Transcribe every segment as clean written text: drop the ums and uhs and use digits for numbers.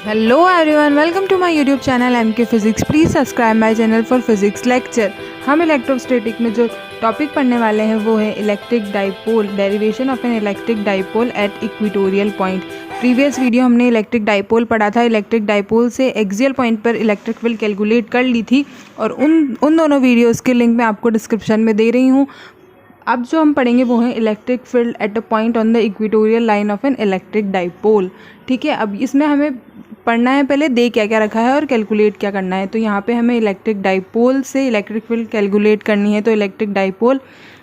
Hello everyone, welcome to my YouTube channel MK Physics. Please subscribe my channel for physics lecture. हम electrostatic में जो topic पढ़ने वाले हैं वो है electric dipole, derivation of an electric dipole at equatorial point. Previous video हमने electric dipole पढ़ा था। इलेक्ट्रिक डाइपोल से एक्सियल पॉइंट पर इलेक्ट्रिक फील्ड कैलकुलेट कर ली थी और उन दोनों वीडियोज़ के लिंक मैं आपको डिस्क्रिप्शन में दे रही हूँ। अब जो हम पढ़ेंगे वो है electric field at a point on the equatorial line of an electric dipole. ठीक है, अब इसमें हमें पढ़ना है पहले दे क्या क्या रखा है और कैलकुलेट क्या करना है। तो यहाँ पे हमें इलेक्ट्रिक डाइपोल से इलेक्ट्रिक फील्ड कैलकुलेट करनी है। तो इलेक्ट्रिक डाइपोल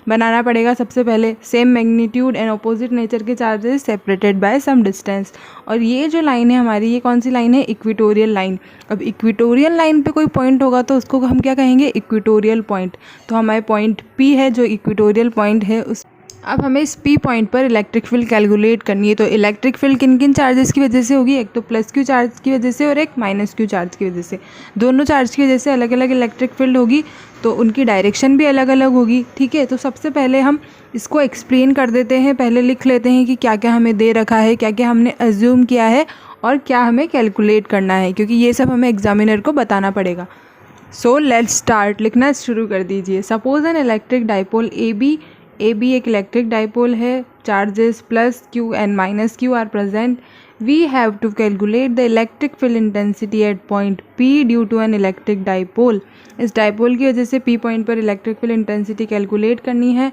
बनाना पड़ेगा सबसे पहले। Same magnitude and opposite nature के charges separated by some distance. और ये जो लाइन है हमारी, ये कौन सी लाइन है? Equatorial line. अब इक्वेटोरियल लाइन पे कोई पॉइंट होगा तो उसको हम क्या कहेंगे? Equatorial point. तो हमारे पॉइंट पी है जो इक्वेटोरियल पॉइंट है उस अब हमें इस पी पॉइंट पर इलेक्ट्रिक फील्ड कैलकुलेट करनी है। तो इलेक्ट्रिक फील्ड किन किन चार्जेस की वजह से होगी? एक तो प्लस क्यू चार्ज की वजह से और एक माइनस क्यू चार्ज की वजह से। दोनों चार्ज की वजह से अलग अलग इलेक्ट्रिक फील्ड होगी, तो उनकी डायरेक्शन भी अलग अलग होगी। ठीक है, तो सबसे पहले हम इसको एक्सप्लेन कर देते हैं। पहले लिख लेते हैं कि क्या क्या हमें दे रखा है, क्या क्या हमने अज्यूम किया है और क्या हमें कैलकुलेट करना है, क्योंकि ये सब हमें एग्जामिनर को बताना पड़ेगा। So let's start. लिखना शुरू कर दीजिए। Suppose an electric dipole A B एक इलेक्ट्रिक डाइपोल है। Charges plus q and minus q are present. We have to calculate the electric field intensity at point P due to an electric dipole. इस dipole की वजह से P point पर electric field intensity calculate करनी है।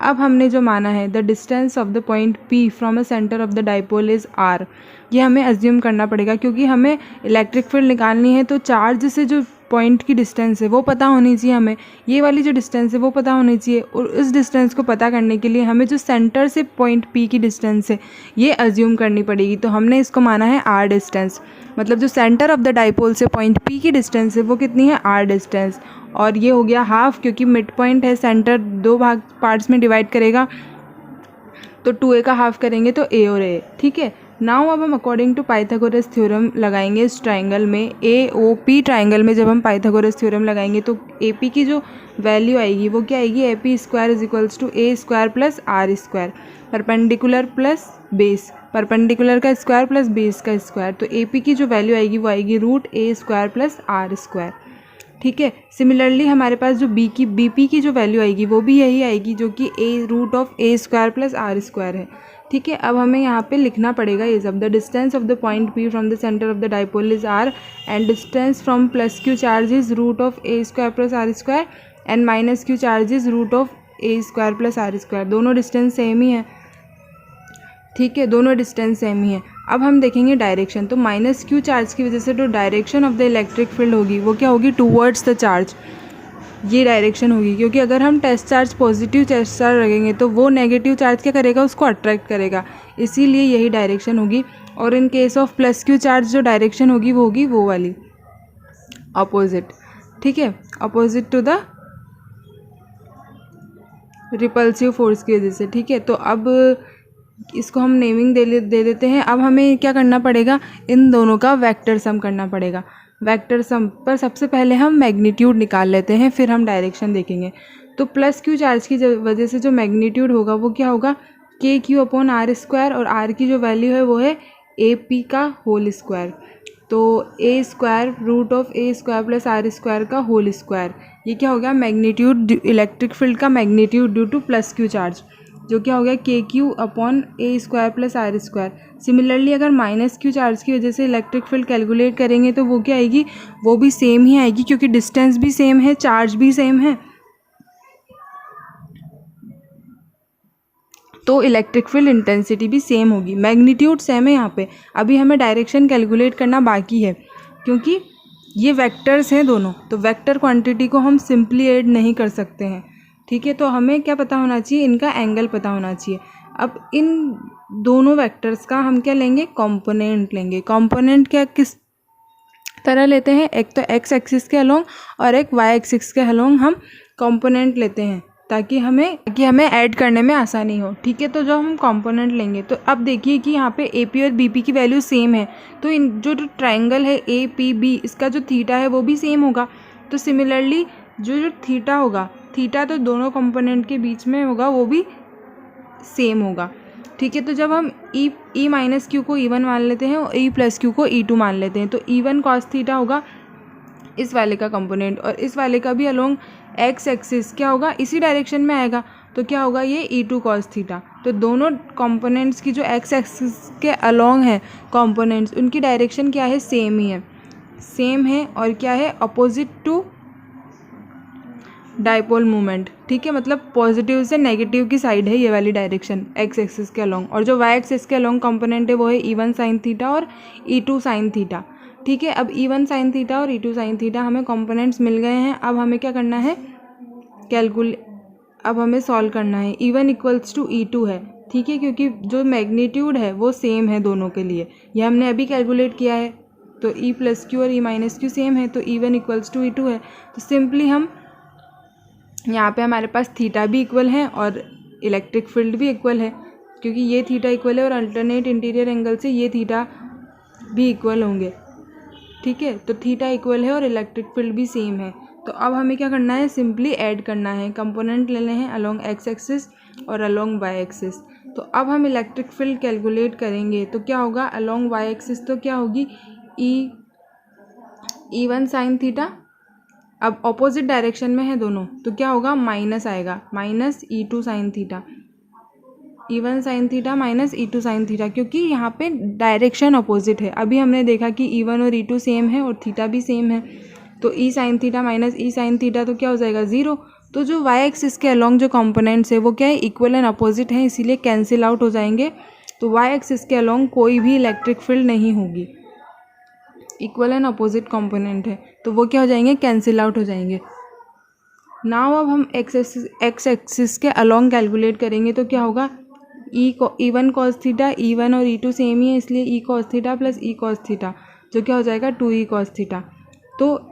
अब हमने जो माना है the distance of the point P from a centre of the dipole is R. ये हमें अज्यूम करना पड़ेगा क्योंकि हमें इलेक्ट्रिक फील्ड निकालनी है। तो चार्ज से जो पॉइंट की डिस्टेंस है वो पता होनी चाहिए हमें। ये वाली जो डिस्टेंस है वो पता होनी चाहिए और उस डिस्टेंस को पता करने के लिए हमें जो सेंटर से पॉइंट पी की डिस्टेंस है ये अज्यूम करनी पड़ेगी। तो हमने इसको माना है आर डिस्टेंस। मतलब जो सेंटर ऑफ द डाइपोल से पॉइंट पी की डिस्टेंस है वो कितनी है? R distance. और ये हो गया हाफ, क्योंकि मिड पॉइंट है, सेंटर दो पार्ट्स में डिवाइड करेगा तो 2a का हाफ करेंगे तो a और a। ठीक है, नाउ अब हम अकॉर्डिंग टू पाइथागोरस थ्योरम लगाएंगे इस ट्राइंगल में। ए ओ पी ट्राइंगल में जब हम पाइथागोरस थ्योरम लगाएंगे तो ए पी की जो वैल्यू आएगी वो क्या आएगी? A P square is equals to A square plus are square. Perpendicular plus base, perpendicular का स्क्वायर प्लस बेस का स्क्वायर। तो ए पी की जो वैल्यू आएगी वो आएगी root A square plus are square. ठीक है, सिमिलरली हमारे पास जो बी पी की जो वैल्यू आएगी वो भी यही आएगी, जो कि a root of A square plus are square है। ठीक है, अब हमें यहाँ पे लिखना पड़ेगा ये सब। The distance of the point P from the centre of the dipole is R and distance from plus q charge is root of A square plus are square and minus q charge is root of A square plus are square. दोनों distance same ही है। ठीक है, दोनों distance same ही है। अब हम देखेंगे डायरेक्शन। तो माइनस क्यू चार्ज की वजह से जो direction of the electric field होगी वो क्या होगी? Towards the charge. ये डायरेक्शन होगी, क्योंकि अगर हम test charge positive test charge रखेंगे तो वो नेगेटिव चार्ज क्या करेगा? उसको अट्रैक्ट करेगा। इसीलिए यही डायरेक्शन होगी। और in case of plus q charge जो डायरेक्शन होगी वो होगी वो वाली, अपोजिट। ठीक है, opposite to the repulsive force की वजह से। ठीक है, तो अब इसको हम नेमिंग दे देते हैं। अब हमें क्या करना पड़ेगा? इन दोनों का वेक्टर सम करना पड़ेगा। वेक्टर सम पर सबसे पहले हम मैग्नीट्यूड निकाल लेते हैं, फिर हम डायरेक्शन देखेंगे। तो प्लस क्यू चार्ज की वजह से जो मैग्नीट्यूड होगा वो क्या होगा? K q upon r square. और आर की जो वैल्यू है वो है ए पी का होल स्क्वायर। तो a square root of A square plus are square का होल स्क्वायर। ये क्या हो गया? मैग्नीट्यूड, इलेक्ट्रिक फील्ड का magnitude due to plus q charge, जो क्या हो गया? K q upon a square plus are square. Similarly अगर माइनस क्यू चार्ज की वजह से इलेक्ट्रिक फील्ड कैलकुलेट करेंगे तो वो क्या आएगी? वो भी सेम ही आएगी, क्योंकि डिस्टेंस भी सेम है, चार्ज भी सेम है, तो इलेक्ट्रिक फील्ड इंटेंसिटी भी सेम होगी। मैग्नीट्यूड सेम है यहाँ पे। अभी हमें डायरेक्शन कैलकुलेट करना बाकी है, क्योंकि ये वेक्टर्स हैं दोनों, तो वेक्टर क्वांटिटी को हम सिंपली ऐड नहीं कर सकते हैं। ठीक है, तो हमें क्या पता होना चाहिए? इनका एंगल पता होना चाहिए। अब इन दोनों वेक्टर्स का हम क्या लेंगे? कंपोनेंट लेंगे। कंपोनेंट क्या किस तरह लेते हैं? एक तो एक्स एक्सिस के अलोंग और एक वाई एक्सिस के अलोंग हम कंपोनेंट लेते हैं ताकि हमें ऐड करने में आसानी हो। ठीक है, तो जब हम कंपोनेंट लेंगे तो अब देखिए कि यहाँ पे ए पी और बी पी की वैल्यू सेम है, तो इन जो ट्राइंगल है ए पी बी, इसका जो थीटा है वो भी सेम होगा। तो सिमिलरली जो थीटा होगा, थीटा तो दोनों कंपोनेंट के बीच में होगा, वो भी सेम होगा। ठीक है, तो जब हम ई माइनस क्यू को E1 मान लेते हैं और ई प्लस क्यू को E2 मान लेते हैं, तो E1 कॉस थीटा होगा इस वाले का कंपोनेंट, और इस वाले का भी अलोंग एक्स एक्सिस क्या होगा, इसी डायरेक्शन में आएगा, तो क्या होगा ये E2 कॉस थीटा। तो दोनों कंपोनेंट्स की जो एक्स एक्सिस के अलोंग है कंपोनेंट्स, उनकी डायरेक्शन क्या है, सेम ही है, सेम है, और क्या है, अपोजिट टू डाइपोल मूवमेंट। ठीक है, मतलब पॉजिटिव से नेगेटिव की साइड है ये वाली डायरेक्शन एक्स एक्सिस के अलोंग, और जो वाई एक्सिस के अलोंग कंपोनेंट है वो है E1 साइन थीटा और E2 साइन थीटा। ठीक है, अब E1 साइन थीटा और E2 साइन थीटा हमें कंपोनेंट्स मिल गए हैं। अब हमें क्या करना है, अब हमें सॉल्व करना है। E1 इक्वल्स टू E2 है, ठीक है, क्योंकि जो मैग्नीट्यूड है वो सेम है दोनों के लिए, ये हमने अभी कैलकुलेट किया है। तो E प्लस क्यू और E माइनस क्यू सेम है, तो E1 इक्वल्स टू E2 है। तो सिंपली हम यहाँ पे हमारे पास थीटा भी इक्वल है और इलेक्ट्रिक फील्ड भी इक्वल है, क्योंकि ये थीटा इक्वल है और अल्टरनेट इंटीरियर एंगल से ये थीटा भी इक्वल होंगे। ठीक है, तो थीटा इक्वल है और इलेक्ट्रिक फील्ड भी सेम है। तो अब हमें क्या करना है, सिंपली ऐड करना है, कंपोनेंट लेने हैं अलोंग एक्स एक्सिस और अलोंग वाई एक्सिस। तो अब हम इलेक्ट्रिक फील्ड कैलकुलेट करेंगे, तो क्या होगा, अलोंग वाई एक्सिस तो क्या होगी, E1 साइन थीटा, अब ऑपोजिट डायरेक्शन में है दोनों, तो क्या होगा, माइनस आएगा, minus E2 sine theta, E1 sine theta minus E2 sine theta, क्योंकि यहाँ पे डायरेक्शन अपोजिट है। अभी हमने देखा कि E1 और E2 सेम है और थीटा भी सेम है, तो E sine theta minus E sine theta तो क्या हो जाएगा, ज़ीरो। तो जो वाई एक्सिस के अलोंग जो कंपोनेंट्स है वो क्या है, इक्वल एंड अपोजिट है, इसीलिए कैंसिल आउट हो जाएंगे। तो वाई एक्सिस के अलोंग कोई भी इलेक्ट्रिक फील्ड नहीं होगी, इक्वल एंड अपोजिट कंपोनेंट है, तो वो क्या हो जाएंगे, कैंसिल आउट हो जाएंगे। नाउ अब हम एक्स एक्सिस के अलोंग कैलकुलेट करेंगे, तो क्या होगा, E1 कॉस थीटा, E1 और E2 सेम ही है, इसलिए E cos theta plus E cos theta, जो क्या हो जाएगा, 2E कॉस थीटा। तो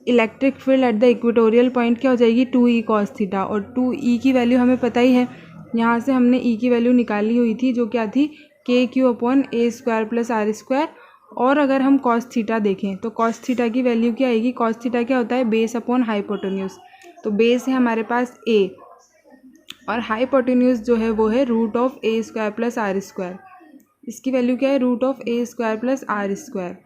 electric field at the equatorial point क्या हो जाएगी, 2E कॉस थीटा, और 2E की वैल्यू हमें पता ही है, यहाँ से हमने E की वैल्यू निकाली हुई थी, जो क्या थी, KQ upon A square plus R square. और अगर हम कॉस थीटा देखें तो कॉस थीटा की वैल्यू क्या आएगी, कॉस थीटा क्या होता है, बेस अपॉन हाइपोटेन्यूज। तो बेस है हमारे पास A और हाइपोटेन्यूज जो है वो है root of A square plus R square. इसकी वैल्यू क्या है, root of A square plus R square.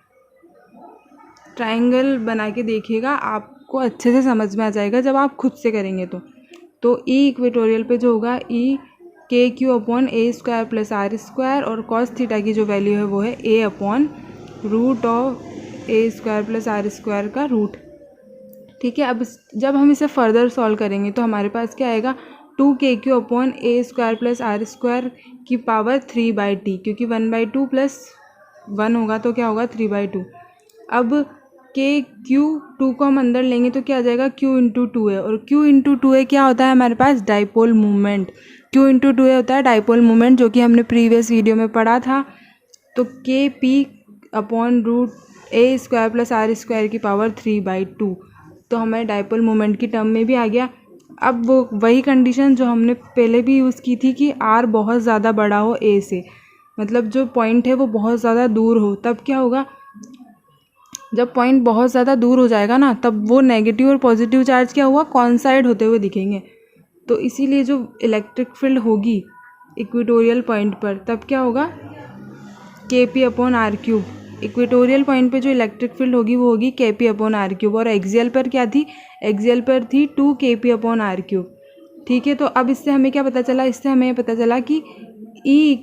Triangle बना के देखिएगा, आपको अच्छे से समझ में आ जाएगा जब आप खुद से करेंगे तो E इक्वेटोरियल पे जो होगा, E KQ upon A square plus R square, और कॉस थीटा की जो वैल्यू है वो है A upon root of A square plus R square का रूट। ठीक है, अब जब हम इसे फर्दर सॉल्व करेंगे तो हमारे पास क्या आएगा, 2KQ upon A square plus R square की पावर 3/t, क्योंकि 1/2 प्लस 1 होगा तो क्या होगा, 3/2। अब KQ2 को हम अंदर लेंगे तो क्या आ जाएगा, Q इंटू 2 है, और Q इंटू 2 है क्या होता है हमारे पास, डाइपोल मूवमेंट। Q इंटू 2 होता है डाइपोल मूवमेंट, जो कि हमने प्रीवियस वीडियो में पढ़ा था। तो KP upon root A square plus R square की पावर 3/2, तो हमारे डाइपोल मूवमेंट की टर्म में भी आ गया। अब वो वही कंडीशन जो हमने पहले भी यूज़ की थी कि R बहुत ज़्यादा बड़ा हो A से, मतलब जो पॉइंट है वो बहुत ज़्यादा दूर हो, तब क्या होगा, जब पॉइंट बहुत ज़्यादा दूर हो जाएगा ना, तब वो नेगेटिव और पॉजिटिव चार्ज क्या हुआ, कॉन्साइड होते हुए दिखेंगे। तो इसीलिए जो इलेक्ट्रिक फील्ड होगी इक्वेटोरियल पॉइंट पर, तब क्या होगा, KP upon R cube. Equatorial point पे जो इलेक्ट्रिक फील्ड होगी वो होगी KP अपॉन R क्यूब, और एक्सियल पर क्या थी, एक्सियल पर थी 2KP अपॉन R क्यूब। ठीक है, तो अब इससे हमें क्या पता चला, इससे हमें पता चला कि E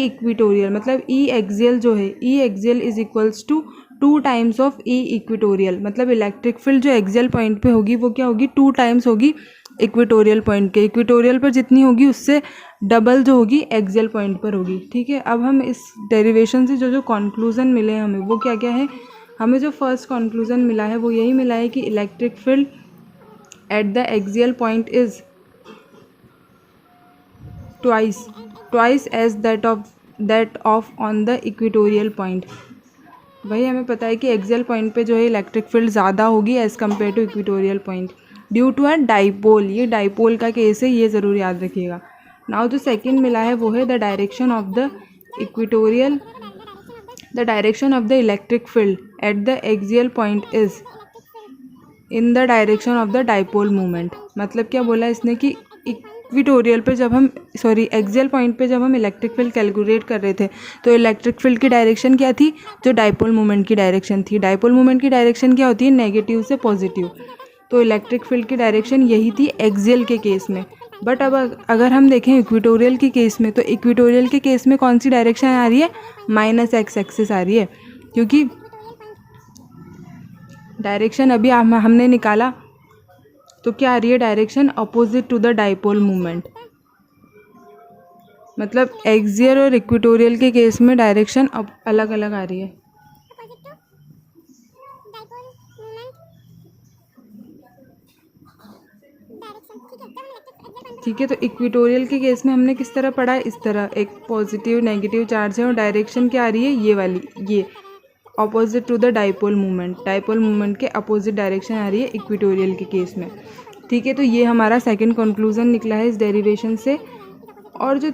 इक्वेटोरियल मतलब E एक्सियल जो है, E axial is equals to 2 times of E equatorial, मतलब इलेक्ट्रिक फील्ड जो एक्सियल पॉइंट पे होगी वो क्या होगी, 2 टाइम्स होगी इक्वेटोरियल पॉइंट के। इक्वेटोरियल पर जितनी होगी उससे डबल जो होगी एक्सियल पॉइंट पर होगी। ठीक है, अब हम इस डेरिवेशन से जो कंक्लूजन मिले हैं हमें, वो क्या क्या है, हमें जो फर्स्ट कंक्लूजन मिला है वो यही मिला है कि electric field at the axial point is twice as that of on the equatorial point. वही हमें पता है कि एक्सियल पॉइंट पे जो है इलेक्ट्रिक फील्ड ज़्यादा होगी as compare to equatorial point, due to a dipole. ये डाइपोल का केस है, ये ज़रूर याद रखिएगा। नाउ जो सेकंड मिला है वो है the direction of the electric field at the axial point is in the direction of the dipole movement. मतलब क्या बोला इसने कि इक्वेटोरियल पे जब हम एक्सियल पॉइंट पे जब हम इलेक्ट्रिक फील्ड कैलकुलेट कर रहे थे तो इलेक्ट्रिक फील्ड की डायरेक्शन क्या थी, जो डाइपोल मोमेंट की डायरेक्शन थी। डाइपोल मोमेंट की डायरेक्शन क्या होती है, नेगेटिव से पॉजिटिव। तो इलेक्ट्रिक फील्ड की डायरेक्शन यही थी एक्सियल के केस में। बट अब अगर हम देखें इक्वेटोरियल के केस में, तो इक्वेटोरियल के केस में कौन सी डायरेक्शन आ रही है, माइनस एक्स एक्सिस आ रही है, क्योंकि डायरेक्शन अभी हमने निकाला तो क्या आ रही है, direction opposite to the dipole movement. मतलब एक्सियल और इक्वेटोरियल के केस में डायरेक्शन अब अलग अलग आ रही है। ठीक है, तो इक्वेटोरियल के केस में हमने किस तरह पढ़ा है, इस तरह एक पॉजिटिव नेगेटिव चार्ज है और डायरेक्शन क्या आ रही है, ये वाली, ये opposite to the dipole movement. Dipole movement के अपोजिट डायरेक्शन आ रही है इक्वेटोरियल के केस में। ठीक है, तो ये हमारा सेकंड कंक्लूजन निकला है इस डेरिवेशन से। और जो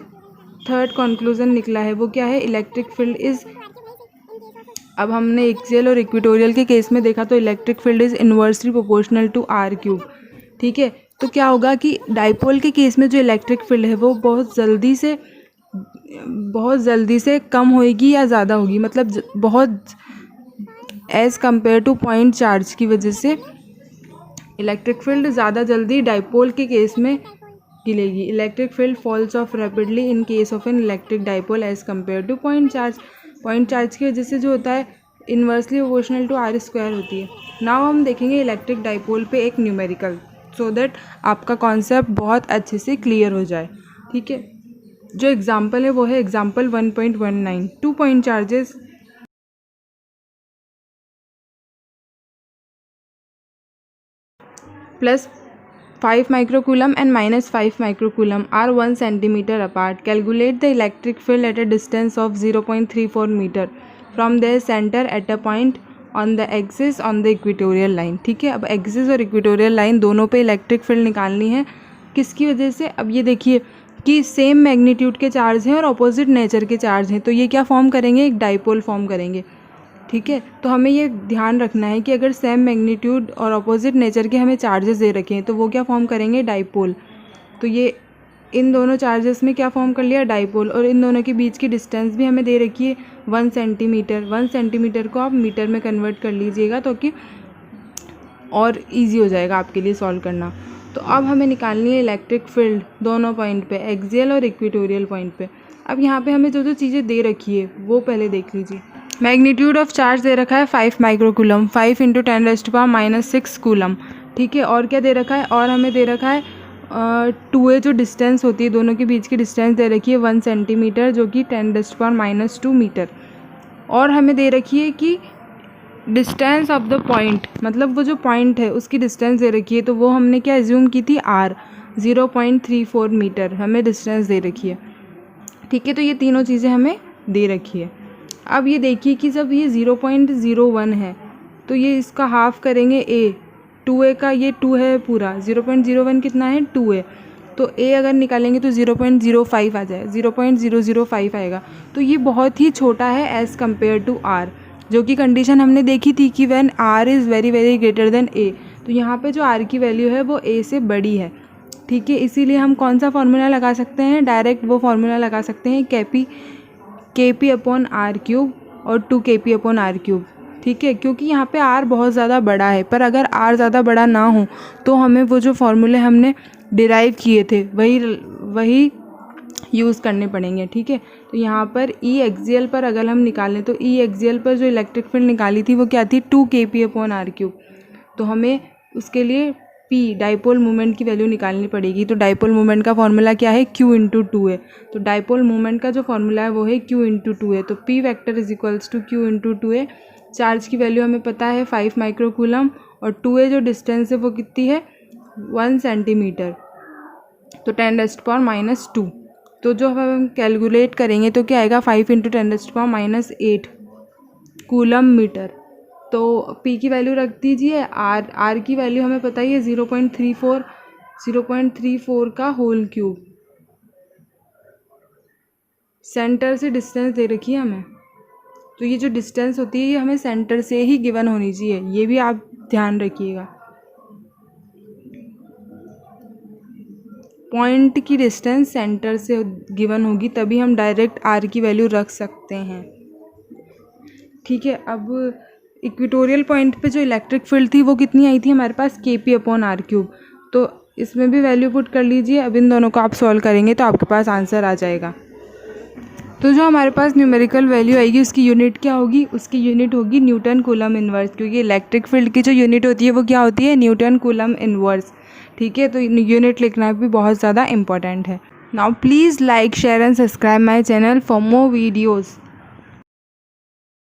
थर्ड कंक्लूजन निकला है वो क्या है, इलेक्ट्रिक फील्ड इज, अब हमने एक्सियल और इक्वेटोरियल के केस में देखा तो electric field is inversely proportional to R cube. ठीक है, तो क्या होगा कि डाइपोल के केस में जो इलेक्ट्रिक फील्ड है वो बहुत जल्दी से कम होएगी या ज़्यादा होगी, मतलब बहुत as compare to point charge की वजह से इलेक्ट्रिक फील्ड ज़्यादा जल्दी डाइपोल के केस में गिरेगी। Electric field falls off rapidly in case of an electric dipole as compare to point charge. Point charge की वजह से जो होता है inversely proportional to R square होती है। नाउ हम देखेंगे इलेक्ट्रिक डाइपोल पे एक न्यूमेरिकल, सो दैट आपका कॉन्सेप्ट बहुत अच्छे से क्लियर हो जाए। ठीक है, जो एग्जाम्पल है वो है example 1.19, 2 point charges plus 5 microcoulomb and minus 5 microcoulomb are 1 centimeter apart. Calculate the electric field at a distance of 0.34 meter from their center at a point on the axis on the equatorial line. ठीक है, अब axis और equatorial line दोनों पे electric field निकालनी है। किसकी वजह से, अब ये देखिए कि सेम मैग्नीट्यूड के चार्ज हैं और अपोजिट नेचर के चार्ज हैं, तो ये क्या फॉर्म करेंगे, एक डाइपोल फॉर्म करेंगे। ठीक है, तो हमें ये ध्यान रखना है कि अगर सेम मैग्नीट्यूड और अपोजिट नेचर के हमें चार्जेस दे रखे हैं तो वो क्या फॉर्म करेंगे, डाइपोल। तो ये इन दोनों चार्जेस में क्या फॉर्म कर लिया, डाइपोल। और इन दोनों के बीच की डिस्टेंस भी हमें दे रखी है 1 सेंटीमीटर। 1 सेंटीमीटर को आप मीटर में कन्वर्ट कर लीजिएगा तो कि और ईजी हो जाएगा आपके लिए सॉल्व करना। तो अब हमें निकालनी है इलेक्ट्रिक फील्ड दोनों पॉइंट पे, एक्सियल और इक्वेटोरियल पॉइंट पे। अब यहाँ पे हमें जो जो चीज़ें दे रखी है वो पहले देख लीजिए। मैग्नीट्यूड ऑफ चार्ज दे रखा है 5 माइक्रोकूलम, 5 × 10⁻⁻⁶ कूलम। ठीक है, और क्या दे रखा है, और हमें दे रखा है 2a जो डिस्टेंस होती है दोनों के बीच की डिस्टेंस दे रखी है 1 सेंटीमीटर, जो कि 10⁻⁻2 मीटर। और हमें दे रखी है कि डिस्टेंस ऑफ द पॉइंट, मतलब वो जो पॉइंट है उसकी डिस्टेंस दे रखी है, तो वो हमने क्या एज्यूम की थी, r 0.34 मीटर हमें डिस्टेंस दे रखी है। ठीक है, तो ये तीनों चीज़ें हमें दे रखी है। अब ये देखिए कि जब ये 0.01 है तो ये इसका हाफ करेंगे a, 2a का ये 2 है पूरा, 0.01 कितना है, 2a। तो a अगर निकालेंगे तो 0.05 आ जाए, 0.005 आएगा। तो ये बहुत ही छोटा है एज़ कम्पेयर टू r, जो कि कंडीशन हमने देखी थी कि when r is very very greater than a। तो यहाँ पे जो r की वैल्यू है वो a से बड़ी है। ठीक है, इसीलिए हम कौन सा फार्मूला लगा सकते हैं, डायरेक्ट वो फार्मूला लगा सकते हैं Kp/r³ और 2Kp/r³। ठीक है, क्योंकि यहाँ पे r बहुत ज़्यादा बड़ा है, पर अगर r ज़्यादा बड़ा ना हो तो हमें वो जो फॉर्मूले हमने डिराइव किए थे वही यूज़ करने पड़ेंगे। ठीक है, तो यहाँ पर ई एक्सियल पर अगर हम निकालें तो ई एक्सियल पर जो इलेक्ट्रिक फील्ड निकाली थी वो क्या थी, 2Kp/r³। तो हमें उसके लिए P डाइपोल मोमेंट की वैल्यू निकालनी पड़ेगी। तो डाइपोल मोमेंट का फॉर्मूला क्या है, Q × 2a। तो डाइपोल मोमेंट का जो फॉर्मूला है वो है Q × 2a। तो P vector is equals to Q × 2a। Charge की वैल्यू हमें पता है 5 माइक्रोकूलम और 2a जो डिस्टेंस है वो कितनी है, 1 सेंटीमीटर, तो 10⁻⁻2। तो जो हम कैलकुलेट करेंगे तो क्या आएगा, 5 × 10⁻⁸ कूलम मीटर। तो P की वैल्यू रख दीजिए, R की वैल्यू हमें पता ही है 0.34 का होल क्यूब। सेंटर से डिस्टेंस दे रखी है हमें, तो ये जो डिस्टेंस होती है ये हमें सेंटर से ही गिवन होनी चाहिए, ये भी आप ध्यान रखिएगा। पॉइंट की डिस्टेंस सेंटर से गिवन होगी, तभी हम डायरेक्ट आर की वैल्यू रख सकते हैं। ठीक है, अब इक्वेटोरियल पॉइंट पे जो इलेक्ट्रिक फील्ड थी वो कितनी आई थी हमारे पास, kp/r³। तो इसमें भी वैल्यू पुट कर लीजिए। अब इन दोनों को आप सॉल्व करेंगे तो आपके पास आंसर आ जाएगा। तो जो हमारे पास न्यूमेरिकल वैल्यू आएगी उसकी यूनिट क्या होगी, उसकी यूनिट होगी न्यूटन कूलम इनवर्स, क्योंकि इलेक्ट्रिक फील्ड की जो यूनिट होती है वो क्या होती है, न्यूटन कूलम इनवर्स। ठीक है, तो यूनिट लिखना भी बहुत ज़्यादा इंपॉर्टेंट है। Now please like, share and subscribe my channel for more videos.